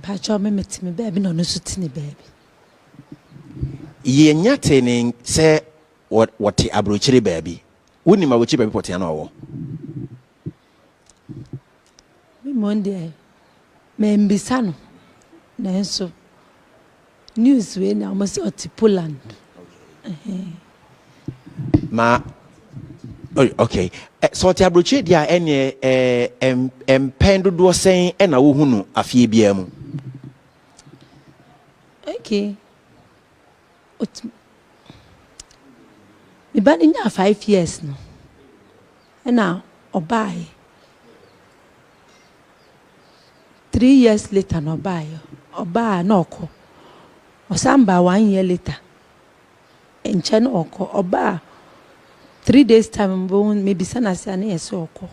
Pacho me met me baby no sutini baby. Ye nyatene say what abrochiri baby. Wouldn't my baby potiano? Me Monday. Me mbisano. Nenso. News we na almost oti Poland. Ma okay. So ti abrochiri dia ene empendo do sen e na wo hunu afie bia mu. Okay. Me ba ni nya 5 years no. E na obai. 3 years later no obai. Oba na oko. Osamba 1 year later. Enche na oko. Oba 3 days time maybe sana se na yeso oko.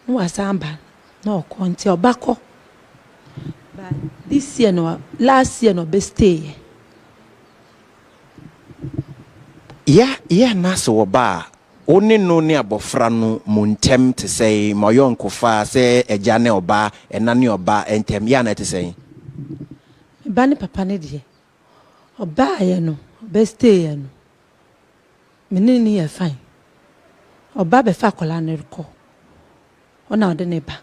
No asamba na oko nti obako. But this year no last year no be stay. Yeah, na so oba oni no ne abofra no montem te say moyonko fa say eja ne oba enane oba entem ya na te say ba ne papa ne de oba ye no be stay ye no menini ye fine oba be fa kola ne reko ona ode ne ba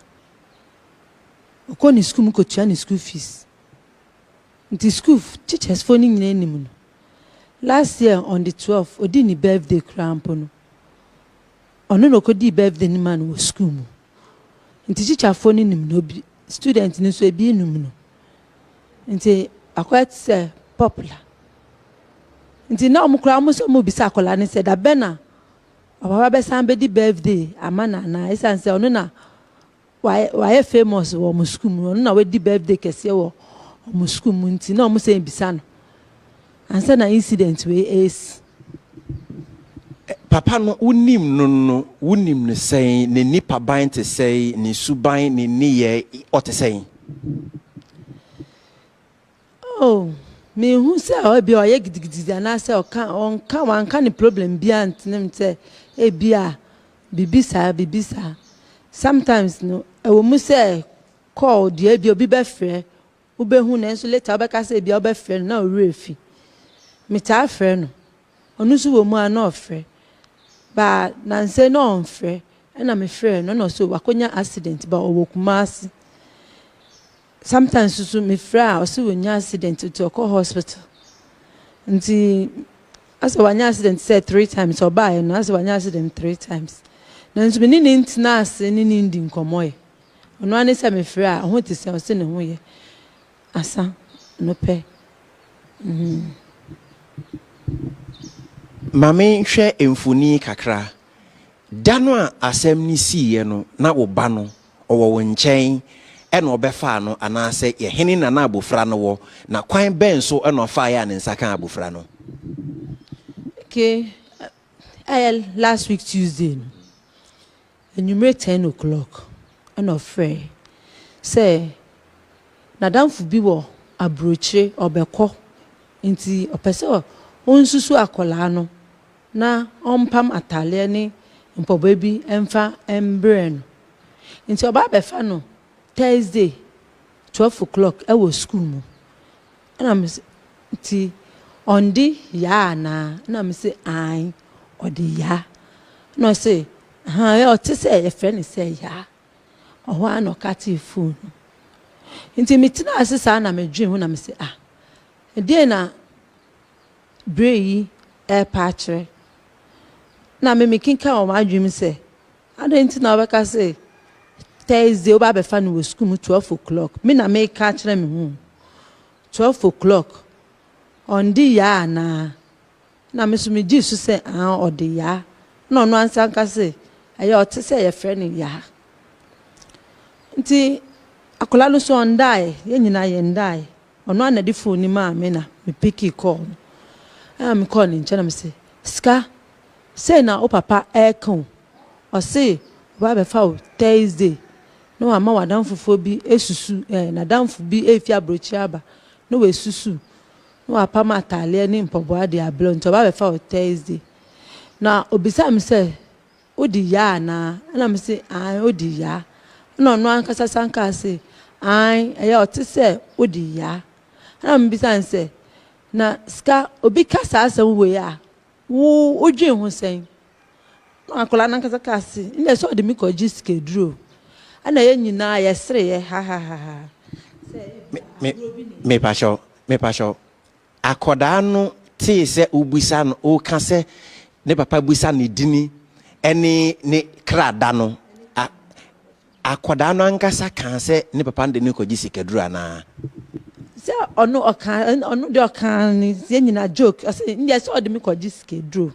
okọ ni school ko tua ni school fees nti school teachers for ni nyina enim no last year on the 12th odi ni birthday cramp no ono no kodi birthday ni man wo school mu nti teacher for ni nim no bi student ni so e bi enum no nti akwat say popular nti na omukura mo so mo bisa akola ni say da bena baba be san be di birthday amana na isan say ono na why famous wo mo school mu ono na we di birthday kese wo mo school mu nti na mo say bisa no ansa na incident we is papa no unim ne say ne nipa ban te say ne suban ne niye o te say oh me hu say o bi o ye gidigidi na say o kan ne problem bi antinem say e bia bibisa sometimes no e wo mu say call de bi obi be frɛ wo be hu na so later obe ka say bia obe frɛ na o refi me ta frɛ no onu so wo mu ana ofrɛ ba na nse no onfrɛ na me frɛ no so wakonya accident ba owokumasi sometimes so me frɛ o so wonya accident to call hospital nti as wanya accident say 3 times or by no as wanya accident 3 times na nso me ni ntina ase ni ndi nkomoye ono ane se me frɛ ho te se o se ne ho ye asa no pe Mame hwe emfuni kakra dano a asem ni siye no na wo ba no owo wo nchen e na obefa no anase ye hene na abofra no wo na kwan ben so e no fa ya ne nsaka abofra no okay last week Tuesday no enyumre 10 o'clock and of free say na damfu bi wo abrochire obekọ nti opese onsusu akola no na ompam atale ni mpoba bi emfa embre no nti oba befa no Thursday 12 o'clock e wo school mu na me nti ondi ya na me say ai odi ya no say ha e otise e friend say ya oho an okati phone nti mitina asesa na me dream na me say e dey na brei patch na me kinka o ma dream say adenti na obeka say Thursday oba be fa no school mu 12 o'clock me na me ka kire me hu 12 o'clock on di ya na me so me Jesus say odi ya no ansa nka say aye ote say ye friend ya nti akola no so on die ye nyina ye ndai ono anadi phone ni ma me na me pick call me call ni nche na me say ska say na o papa ekon o say ba be fa Thursday no ama wadan fofo bi esusu na danfo bi efi abrochi aba no we susu no apa matale ni mpobo ade ablo nto ba be fa Thursday na obisa me say odi ya na me say odi ya no ankasa sanka say I ought to say, Udi ya. I'm besides say, na ska obi kasa asa we ya. Wo odwen ho sen. Akola na kasa kasi. Nde so de mi ko sikaduro. Ana ye nyina ye sere ye ha ha ha. Me pasho. Akoda no ti se ubisa no o ka se ne papa busa ne dini ene ne krada no. Akoda no ankasa kan se ne papa de ne ko sikaduro ana. Se ono de okan ni ye nyina joke. Ase nde so de mi ko sikaduro.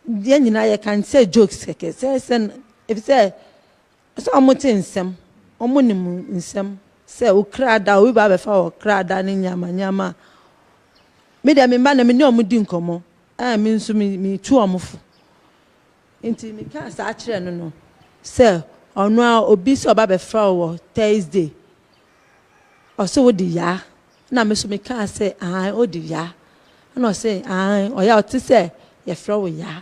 Ye nyina ye kan say jokes keke. Se if say so omote nsem. Omonim nsem. Se o krada o ba be fa o krada ni nyama. Me de me ba na me ne omudi nkomo. Me nso me tu omofo. Enti me kan sa akire no. Se ono a obi so ba be fra o Thursday. O so wo di ya. Na me so me kan say o di ya. Na o say o ya o ti say ye fra wo ya.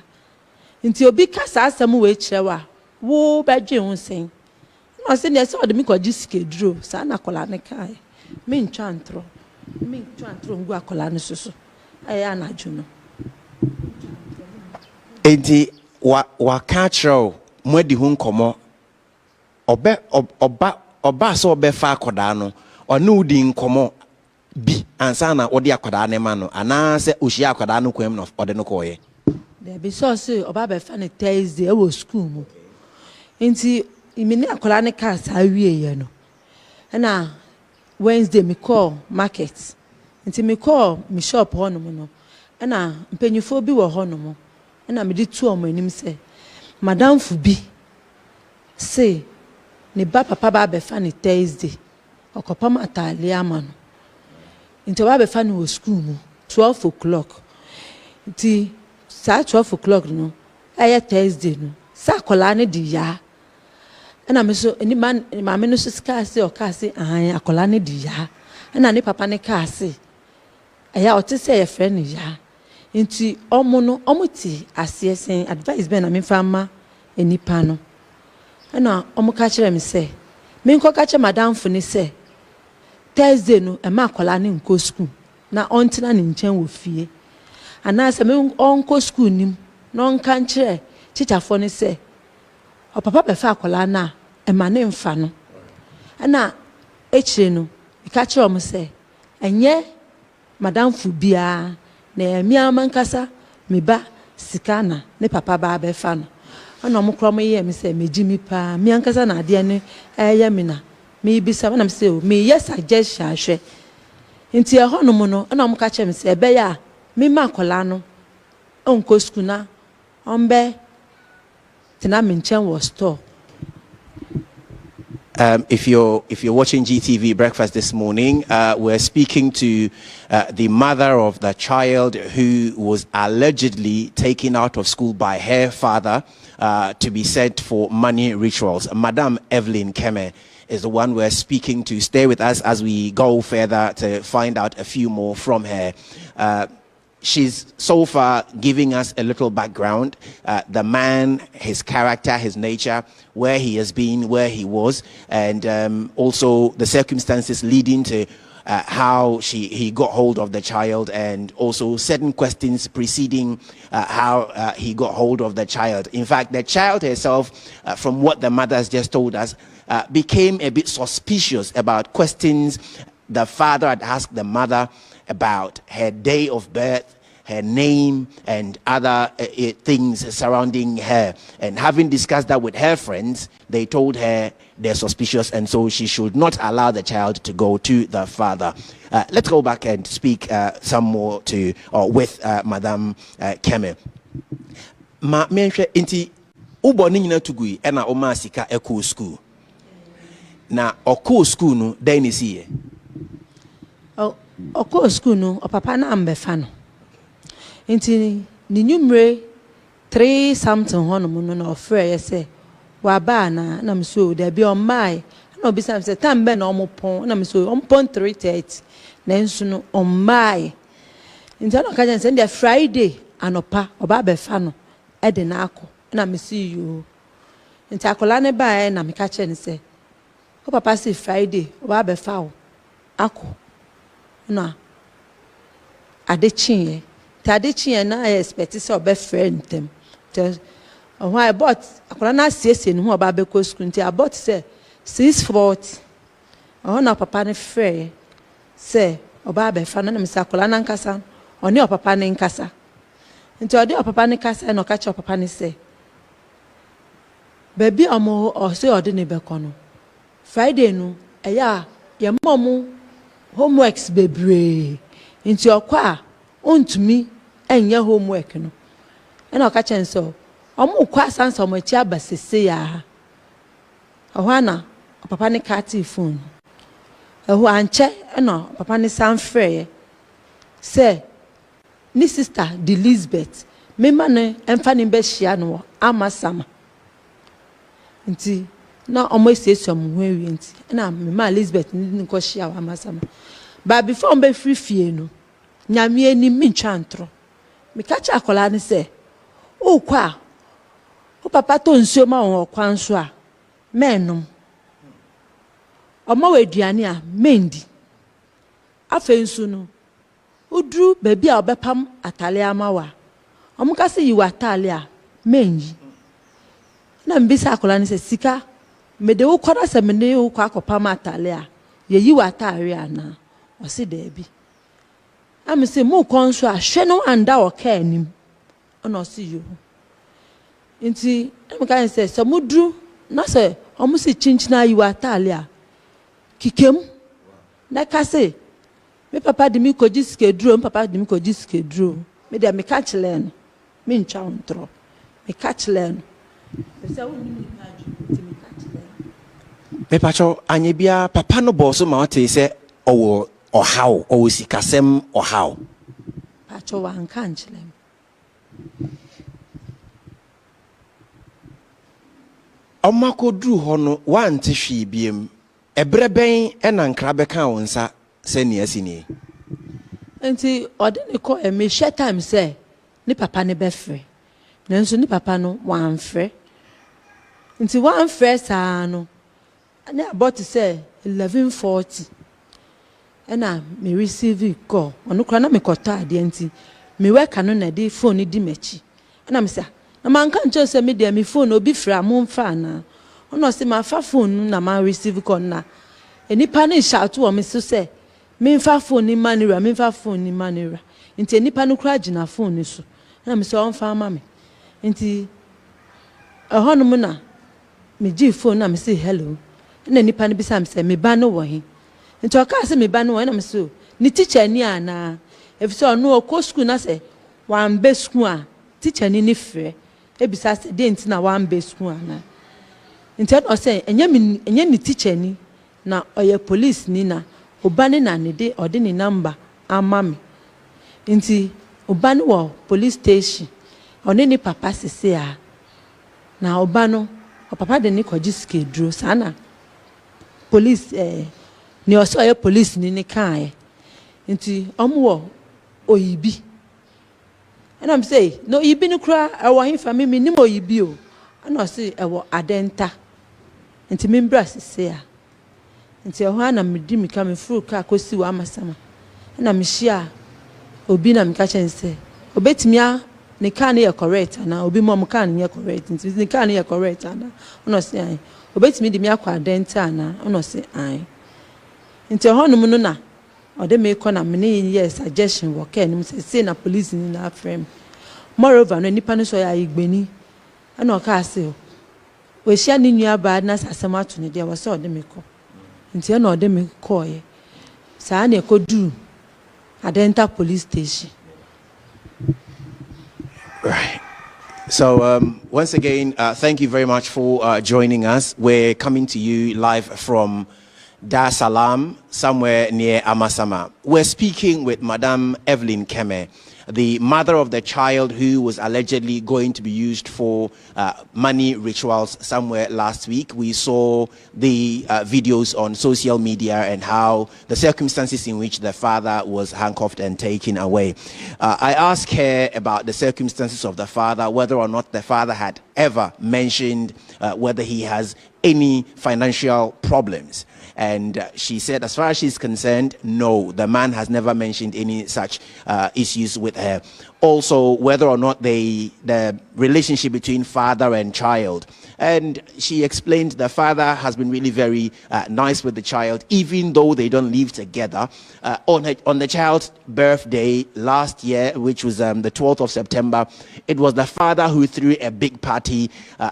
Enti obi ka sa asem we kire wa. Wo ba dwen ho sen. I said, yes, all the milk or sikaduro. Sana colana kai. Mean chantro. Mean chantro and guacolanisus. I am a juno. Enti wa catcho, mwedi hun komo. Oba so be fa kodano. Or no din komo bi. Ansana odi akodane mano. Ana se ushia kodano kwem of odenokoye. There be so say, Oba be fan Thursday, I was school. Enti imini akola ne car sa wie ye no na Wednesday me call market nti me call me shop hono mo no na mpanyufo bi wo hono mo na me di tu omo anim se madam fu bi say ne ba papa ba be fa ne Thursday okopa matale ama no nti ba be fa ne wo school mu 12 o'clock nti sa 12 o'clock no aye Thursday no sa akola ne di ya. And I'm so any man, my minister cassie or cassie, I akola ne di ya. And I papa ne cassie. I ought to say a friend ya. Into omono omuti as yes saying advice ben I mean farmer any pano. And now catcher me say. Me catcher madam for ne say. Thursday no a makola ne nko school. Na ontina ne nchen wo fie. And I say me onko school nim. No cancher teacher for ne say. O papa be fa akola na e ma ne mfa no na echire no e ka kire o se enye madam fu bia na emi amankasa me ba sikana ne papa ba be fa no ana mo kro mo ye me se meji mi pa mi ankasa na ade ne eye mi na me bisa na me se o me yes suggestion ahwe nti e ho no mo no ana mo ka kire me se be ya me ma akola no onko school na ombe store. If you're watching GTV Breakfast this morning, we're speaking to the mother of the child who was allegedly taken out of school by her father to be sent for money rituals. Madam Evelyn Keme is the one we're speaking to. Stay with us as we go further to find out a few more from her. She's so far giving us a little background, the man, his character, his nature, where he has been, where he was, and also the circumstances leading to how he got hold of the child, and also certain questions preceding how he got hold of the child. In fact, the child herself, from what the mother has just told us, became a bit suspicious about questions the father had asked the mother about her day of birth, her name, and other things surrounding her. And having discussed that with her friends, they told her they're suspicious, and so she should not allow the child to go to the father. Let's go back and speak some more with Madam Keme. Ma menhwe inti ubo ni nyina tugui ena oma sika eko school. Na oko school no dan ni siye. Oko school no papa na ambefa no. Inti ni numre 3 something hono no na ofre ye say wa ba na mso da bi on mai na obi sam say tambe na omopon na mso ompon 3:30 na nso no on mai. Inti na ka jan say the Friday anopa oba befa no e de na akọ na msi you. Inti akola ne ba na me ka che ni say O papa say Friday, oba be foul. Ako. Na. Adechin. Te adechin na I expect say obe friend them. Te why bought akola na siesie no oba be ko school nti abot say 6:40. Na papa ne frɛ say oba be fa na me say akola na nkasa. Oni o papa ne nkasa. Nti odi o papa ne kasa na o ka che o papa ne say baby omo o say odi ne be kono. Friday no eya ye momu homeworks bebre. Nti okwa ontumi enye homework no. Na o ka che nso omo kwa sansa omo chi abasese ya. Ohana papa ne kati phone. Ehu anche na papa ne san frɛ say ni sister the Elizabeth me ma ne emfa ne be hia no amasama. Nti na omo esiesie omo ho awie nti na me ma Elizabeth ni nko hia wa amasama. But before mbe free fie no nyame ani mi ntwantro me ka cha akola ne say o kwa o papa to nsuo ma won kwan so a menom omo waduane a mendi afa nsu no udru baby a obepam atale amawa omo ka se yi watale a menyi na mbisa akola ne say sika me de wo kwara se me ne wo kwa akopam atale a ye yi watare ana o se da bi am se mo konso a hwe no anda o ka anim ona o se yo nti am ka say so mudru na se omo se chinchina yi watale a kikem na ka se me papa de mi koji sikaduro, papa de mi koji sikaduro. Me de me catch len. Me ncha ontro. Me catch len. Me say woni me na me catch len. Me pacho anye bia papa no boso ma wote se owo ohaw, owo sikasem ohaw. Pacho wan kanch len. Omako dru ho no wan te hwe biem. Ebre ben ena nkra beka wonsa se ne asini. Nti ode ne ko e me share time say ni papa ne be frɛ. Nanso ni papa no wan frɛ. Nti wan frɛ saa no na about say 11:40. Ena me receive call. Ono kra na me kota ade nti me weka no na de phone di machi. Ena me say na man kan che say me de me phone obi frɛ am mfa na. Ono se ma fa phone na ma receive call na. Enipa ne shout wo me so say me mfa phone ni manira me mfa phone ni manira. Nti enipa no kra gina phone ni so. Na me say on fa ma me. Nti ehonum na me gi phone na me say hello. Na enipa ne bisa me say me ba no wo he. Nti o ka say me ba no wo na me so ni teacher ni ana. Efise ono okọ school na say wan be school a teacher ni frɛ. Ebisa say de nti na wan be school ana. Nti o say enye ni teacher ni na oye police ni na obane na ne de ode ni number ama me. Nti obane wo police station one ni papa sese a na obano o papa de ni koji sikaduro sana police ni oso oye police ni kan nti omwo oyibi and I'm say no yibi ni kura ewo hinfa me ni mo yibi o ana say ewo adenta nti me mbra sese a nti ehwa na me di me ka me furu ka kosi wa amasama na me hia obi na me ka chense obetimi a ne ka na ye correct na obi mo ka na ye correct nti ne ka na ye correct na ono se ai obetimi di me akwa adenta na ono se ai nti ehwa no mu no na ode me ko na me ne ye suggestion wo ka ni say na police ni na frame moreover no nipa no so ya igbeni ana o ka se o hia ni nua ba na sasema to ne de wo se ode me ko nti na ode me ko ye saa na ekodu Adenta police station. Right. So once again, thank you very much for joining us. We're coming to you live from Dar es Salaam, somewhere near Amasama. We're speaking with Madame Evelyn Keme, the mother of the child who was allegedly going to be used for money rituals somewhere last week. We saw the videos on social media and how the circumstances in which the father was handcuffed and taken away. I asked her about the circumstances of the father, whether or not the father had ever mentioned whether he has any financial problems. And she said, as far as she's concerned, no, the man has never mentioned any such issues with her. Also, whether or not the relationship between father and child. And she explained the father has been really very nice with the child, even though they don't live together. On the child's birthday last year, which was the 12th of September, it was the father who threw a big party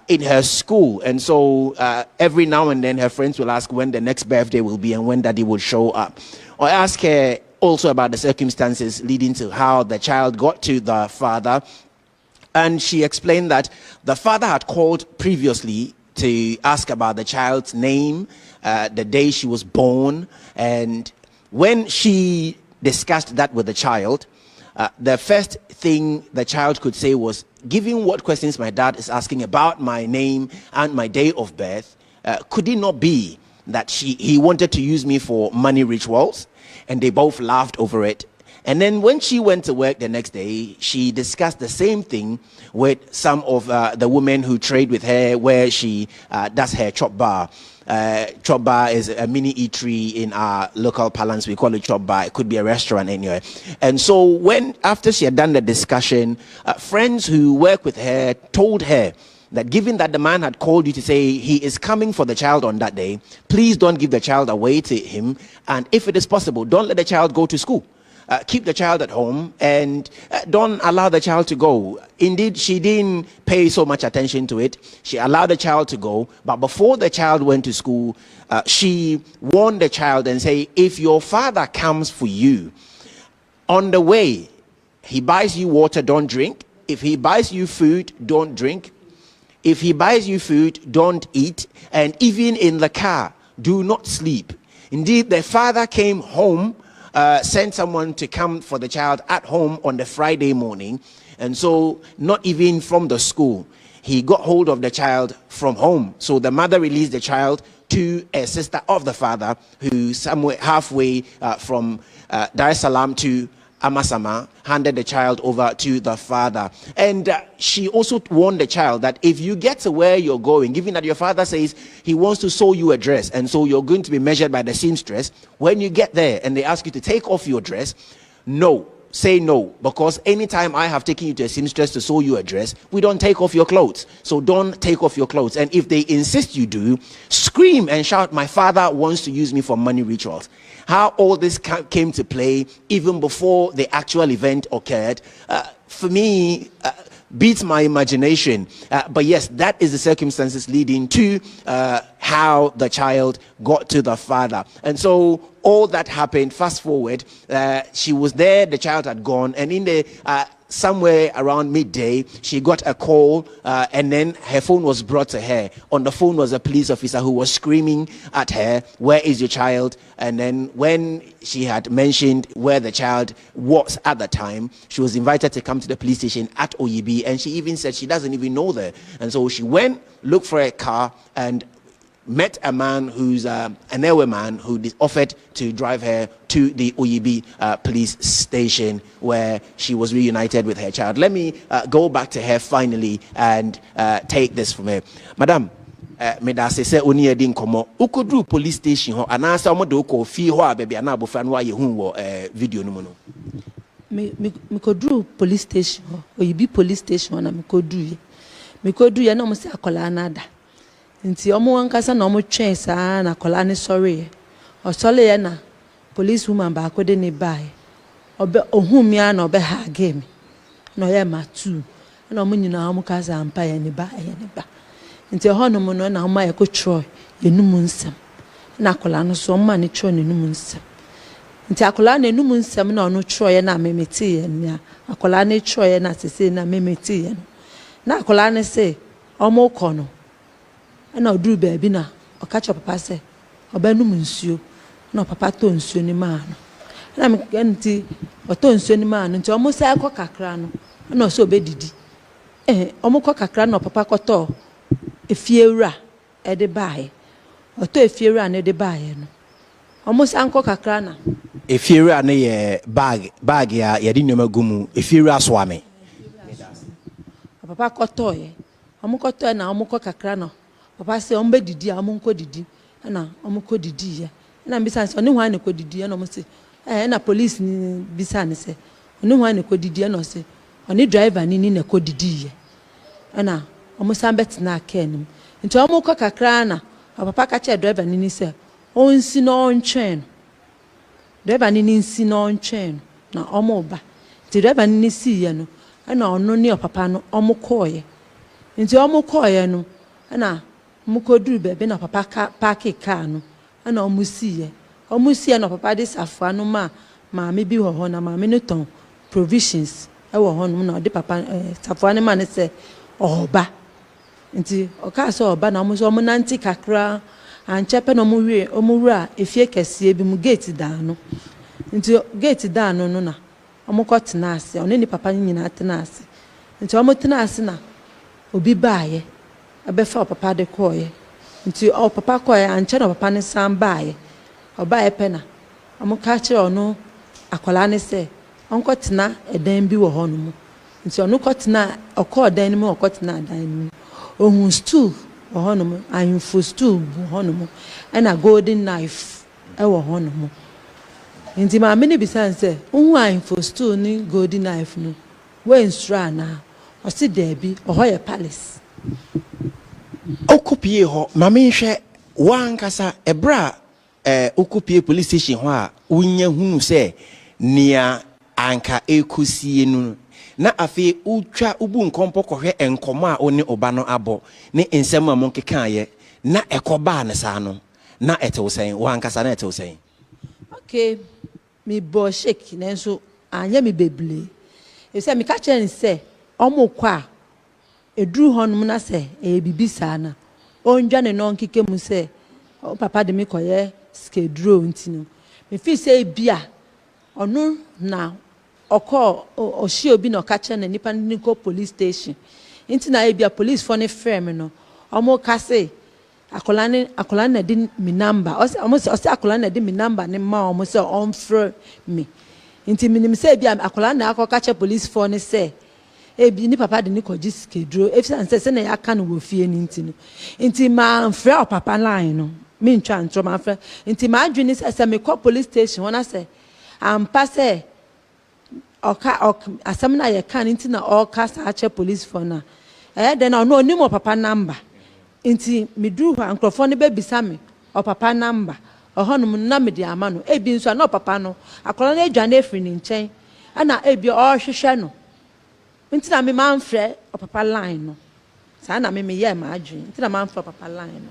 in her school. And so every now and then her friends will ask when the next birthday will be and when daddy will show up. I asked her also about the circumstances leading to how the child got to the father. And she explained that the father had called previously to ask about the child's name, the day she was born. And when she discussed that with the child, the first thing the child could say was, given what questions my dad is asking about my name and my day of birth, could it not be that he wanted to use me for money rituals? And they both laughed over it. And then when she went to work the next day, she discussed the same thing with some of the women who trade with her, where she does her chop bar. Chop bar is a mini eatery in our local parlance. We call it chop bar. It could be a restaurant anyway. And so after she had done the discussion, friends who work with her told her that given that the man had called you to say he is coming for the child on that day, please don't give the child away to him. And if it is possible, don't let the child go to school. Keep the child at home and don't allow the child to go. Indeed, she didn't pay so much attention to it. She allowed the child to go. But before the child went to school, she warned the child and said, if your father comes for you, on the way, he buys you water, don't drink. If he buys you food, don't drink. If he buys you food, don't eat. And even in the car, do not sleep. Indeed, the father came home, sent someone to come for the child at home on the Friday morning. And so not even from the school, he got hold of the child from home. So the mother released the child to a sister of the father who somewhere halfway from Dar es Salaam to Amasama handed the child over to the father. And she also warned the child that if you get to where you're going, given that your father says he wants to sew you a dress, and so you're going to be measured by the seamstress, when you get there and they ask you to take off your dress, say no, because anytime I have taken you to a seamstress to sew you a dress, we don't take off your clothes. So don't take off your clothes. And if they insist you do, scream and shout, my father wants to use me for money rituals. How all this came to play even before the actual event occurred, for me, beats my imagination. But yes, that is the circumstances leading to how the child got to the father. And so all that happened, fast forward, she was there, the child had gone, and in the somewhere around midday, she got a call, and then her phone was brought to her. On the phone was a police officer who was screaming at her, where is your child? And then when she had mentioned where the child was at the time, she was invited to come to the police station at Oyibi, and she even said she doesn't even know there. And so she went, looked for a car, and met a man who's an Ewe man who offered to drive her to the Oyibi police station, where she was reunited with her child. Let me go back to her finally and take this from her. Madam, medase se oni edi nkomo ukodru police station ho anasa omodo ko fie ho a bebia na abofra no aye hu wo video no mu no me kodru police station ho Oyibi police station na me kodru ye na mo se akola anada nti omo wankasa na omo twen saa na akola ne sorry o sole ye na police woman ba akode ne bai obe ohumia na obe ha game no ye matu na omo nyina omo kasa ampa ye ne ba nti hono no na omo ye ko tro ye numu nsem na akola no so omo ne tro ne numu nsem nti akola ne numu nsem na ono tro ye na memeti ye na akola ne tro ye na sese na memeti ye na akola ne se omo kono na oduru baabi na okacho papa se obanum nsuo na papa to nsuo ni ma no na me nti oto nsuo ni ma no nti omo sai kɔ kakra no na so obedidi omo kɔ kakra na papa kɔtɔ efiewura de baaye oto efiewura ne de baaye no omo sai kɔ kakra na efiewura ne ye bag ya ye di nyoma gumu efiewura so ame papa kɔtɔ ye omo kɔtɔ na omo kɔ kakra na papa sɛ omo bedidi a omo nkɔ didi na omo kɔ didi ya na mbisa sɛ ɔne hwan ne kɔ didi na omo sɛ na police ni bisa ne sɛ ɔne hwan ne kɔ didi na ɔsɛ ɔne driver ni na kɔ didi ya na omo san betena aka nim nti omo kɔ kakra na papa ka kyɛ driver ni sɛ onsi na ɔntwɛn driver ni nsi na ɔntwɛn na omo ba nti driver ni si ye no na ɔno ne papa no omo kɔɔ ye nti omo kɔɔ ye no na omo kɔduru bebe na papa park car no na omo si ye na papa de safua no maame bi wɔ hɔ na maame no tɔn provisions wɔ hɔ no na ɔde papa safua no ma ne sɛ ɔba nti ɔka sɛ ɔba na omo so omo nanti kakra ankyɛpɛ na omo wura efie kɛseɛ bi mu gate daa no nti gate daa no na omo kɔ tena ase ɔne ni papa nyina tena ase nti omo tena ase na obi baaye abɛfa papa de kɔɔye nti papa kɔɔye ankyɛ na papa ne san baaye ɔbaaye pɛ na omo ka kyerɛ ɔno akwala ne sɛ ɔnkɔ tena ɛdan bi wɔ hɔ no mu nti ɔno kɔ tena ɔkɔ dan no mu ɔkɔ tena dan no mu ohun stool wɔ hɔ no mu ahemfo stool wɔ hɔ no mu ɛna golden knife wɔ hɔ no mu nti maame ne bisa sɛ ohun ahemfo stool ni golden knife no wɔ nsura na ɔsi daabi ɔhɔ yɛ palace okopie hɔ maame nhwɛ wankasa ebra okopie police station hɔ a wonya hunu sɛ nia anka ekosie no na afi utwa ubu nkompo kɔhwɛ enkomo a oni oba no abɔ ne nsɛm a monkeka ye na ekoba ne saa no na ɛtew sɛn wankasa na ɛtew sɛn okay mi bo shake nenso anya mi beble e se mi ka kyerɛ sɛ ɔmo kɔ a eduru hɔ no na sɛ bibi saa na onjwa ne no nkike mu sɛ papa de mi kɔyɛ sikaduro ntino me fi sɛ bia ɔno na ɔkɔ ɔhye obi na ɔka kyerɛ na nipa ne kɔ police station nti na bia police for ne frame no ɔmo ka sɛ akola na di mi number ɔsɛ akola na di mi number ne ma ɔmo sɛ ɔmfrɛ me nti minim sɛ bia akola na akɔ ka kyerɛ police for ne sɛ ebi ni papa de ni kɔgye sikaduro efisa nsɛ sɛ na yaka no wɔ fie ni nti no nti ma mfrɛ papa line no me ntwa ntro ma mfrɛ nti ma adwene sɛ me kɔ police station wɔna sɛ ampa sɛ asɛm na yɛ kan nti na ɔka saa kyɛ police for na den na ɔno onim papa number nti me duru hɔ nkrɔfo no bebisa me papa number ɔhɔ no na me de ama no ebi nso na papa no akɔla na adwane afiri ne nkyɛn ana ebi ɔhwehwɛ no nti na me ma mfrɛ papa line no saa na me yɛ ma adwene nti na ma mfrɛ papa line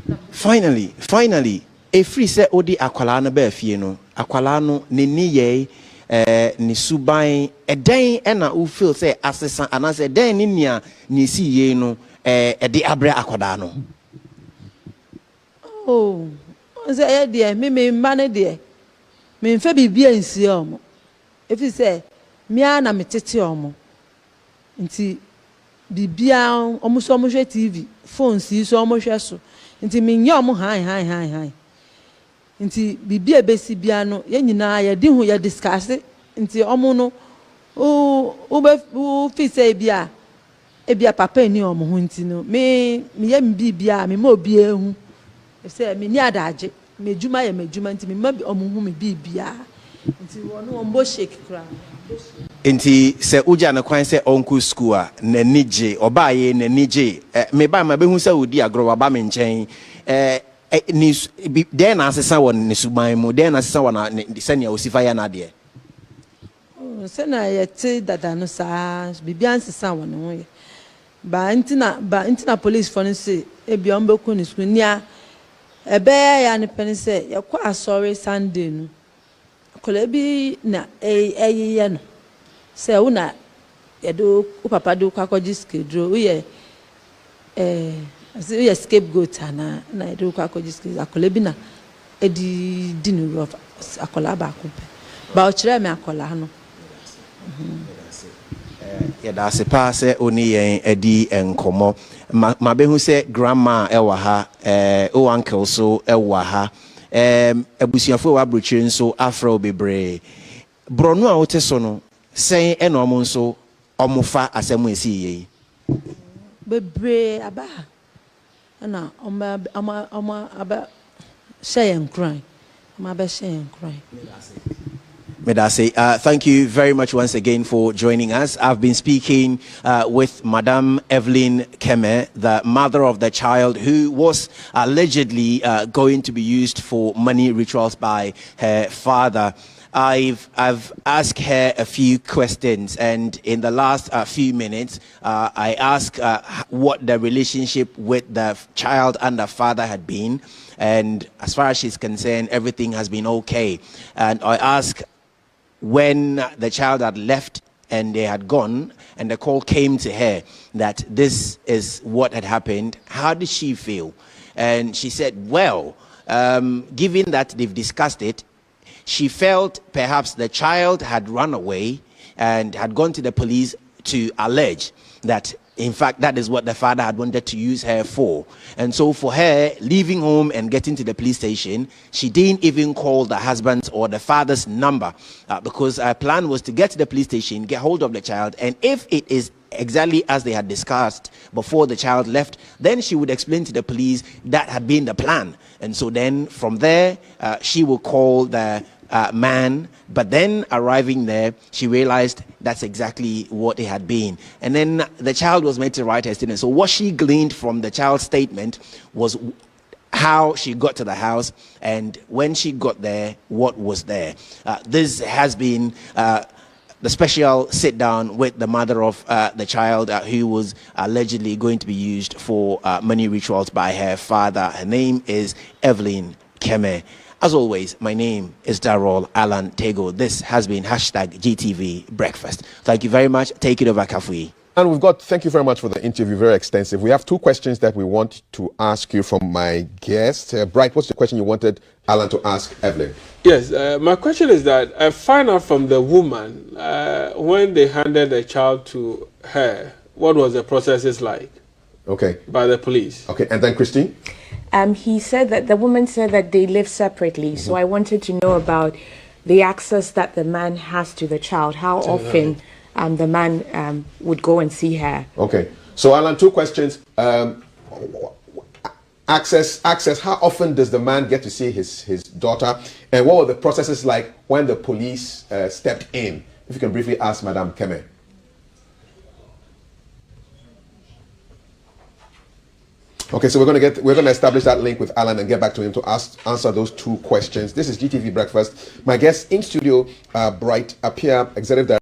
no finally efiri sɛ odi akwala no ba fie no akwala no ne niyɛ ni suban ɛdan ɛna wo feel sɛ asesa anase ɛdan ne nia ne si yie no ɛde abrɛ akwada no oh sɛ ɛyɛ deɛ me mba ne deɛ me mfa bibia nsi ɔmo efi sɛ mia na metete ɔmo nti bibia ɔmo so ɔmo hwɛ TV phone si so ɔmo hwɛ so nti me nyɛ ɔmo han nti bibia besi bia no ye nyina ye di hu ye discuss nti ɔmo no o fi sɛ ebia papa ni ɔmo hu nti no me ye bibia me ma obi ehu sɛ me ni adagye me djuma ye me djuma nti me ma ɔmo hu me bibia nti wɔno ɔmbo shake kra nti sɛ uja na kwan sɛ onku school a na nije oba ye na nije me ba ma be hu sɛ odi agro wa ba me nkyɛn ni den na asesa wɔ ne suban mu den na asesa wɔ na sɛnea osifa ya na de sɛ na yɛte dada no saa bibia nsesa wɔ ne ho yɛ ba ntina police for no sɛ ebi ɔmbo ko ne school nia ɛbɛyɛ ya ne pɛne sɛ yɛkɔ asɔre Sunday no kola bi na ɛyɛ no sɛ wo na yɛde wo papa de wo akɔgye sikaduro wo yɛ asi wo yɛ scapegoat ana na yɛde wo akɔgye sikaduro akola bi na ɛdi di no rough akola ba ko pɛ Ba ochire me akola no. Yeah, that's a pass only edi enkomo. Ma be who say grandma ewa ha, o uncle so ewa ha. Ebusiafo wa bruchire nso afro bebre. Bronu a wote so no, sen eno mo nso omofa asemu esi yi. Bebre aba. Na aba say and cry. Ama be say and cry. Medase, thank you very much once again for joining us. I've been speaking with Madame Evelyn Keme, the mother of the child who was allegedly going to be used for money rituals by her father. I've asked her a few questions, and in the last few minutes, I asked what the relationship with the child and the father had been, and as far as she's concerned, everything has been okay. And I asked when the child had left and they had gone, and the call came to her that this is what had happened, how did she feel? And she said, well, given that they've discussed it, she felt perhaps the child had run away and had gone to the police to allege that, in fact, that is what the father had wanted to use her for. And so for her, leaving home and getting to the police station, she didn't even call the husband's or the father's number because her plan was to get to the police station, get hold of the child, and if it is exactly as they had discussed before the child left, then she would explain to the police that had been the plan. And so then from there, she would call the man, but then arriving there, she realized that's exactly what it had been. And then the child was made to write her statement. So what she gleaned from the child's statement was how she got to the house, and when she got there, what was there. This has been the special sit down with the mother of the child who was allegedly going to be used for money rituals by her father. Her name is Evelyn Keme. As always, my name is Darrell Alan Tego. This has been #GTV Breakfast. Thank you very much. Take it over, Kafui. And thank you very much for the interview, very extensive. We have two questions that we want to ask you from my guest. Bright, what's the question you wanted Alan to ask Evelyn? Yes, my question is that I find out from the woman when they handed the child to her, what was the processes like? Okay. By the police. Okay, and then Christine? He said that the woman said that they live separately. So I wanted to know about the access that the man has to the child. How often the man would go and see her. Okay. So Alan, two questions. Access. How often does the man get to see his daughter? And what were the processes like when the police stepped in? If you can briefly ask Madame Keme. Okay, so we're going to establish that link with Alan and get back to him to answer those two questions. This is GTV Breakfast. My guest in studio, Bright Appiah, Executive Director.